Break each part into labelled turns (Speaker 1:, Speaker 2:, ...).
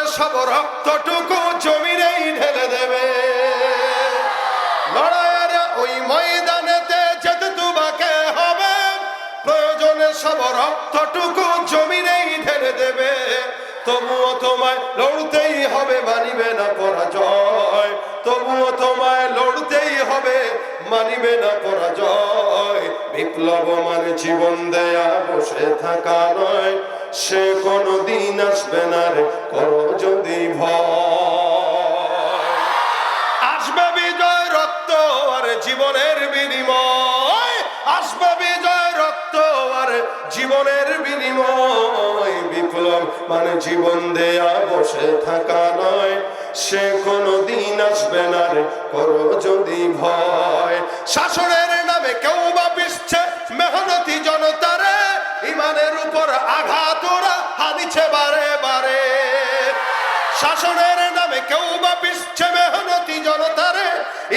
Speaker 1: প্রয়োজনে সব রক্তটুকু জমিনেই ঢেলে দেবে। লড়াইয়ের ওই ময়দানেতে যেতে তোমাকে হবে, প্রয়োজনে সব রক্তটুকু জমিনেই ঢেলে দেবে। তবুও তোমায় লড়তেই হবে, মানিবে না পরাজয়। তবুও তোমায় লড়তেই হবে, মানিবে না পরাজয়। বিপ্লব মানে জীবন দেয়া, বসে থাকা নয়, সে কোনো দিন আসবে না রে, করো যদি ভয়। আসবে বিজয় রক্ত আর জীবনের বিনিময়, আসবে বিজয় রক্ত আর জীবনের বিনিময়। বিপ্লব মানে জীবন দেয়া, বসে থাকা নয়, সে কোনো দিন আসবে না রে, করো যদি ভয়। শাসনের নামে কেউ বা পিছছে মেহনতি জনতারে, ইমানের উপর আঘাত ওরা হানিছে বারে বারে। শাসনের নামে কেউ বা পিছছে মেহনতি জনতারে,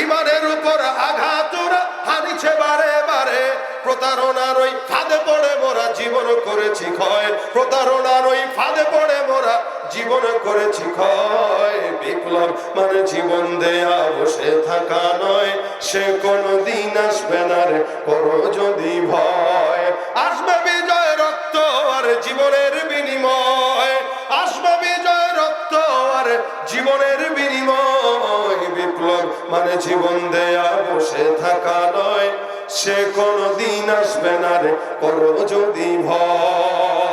Speaker 1: ইমানের উপর আঘাত ওরা হানিছে বারে বারে। প্রতারণার ওই ফাঁদে পড়ে মোরা জীবন করেছি ক্ষয়, প্রতারণার ওই ফাঁদে পড়ে মোরা জীবন করেছি ক্ষয়। বিপ্লব মানে জীবন দেয়া, বসে থাকা নয়, সে কোনো দিন আসবে না রে, করো যদি ভয়। আসবে বিজয় রক্ত আর জীবনের বিনিময়, আসবে বিজয় রক্ত আর জীবনের বিনিময়। বিপ্লব মানে জীবন দেয়া, বসে থাকা নয়, সে কোনো দিন আসবে না রে, করো যদি ভয়।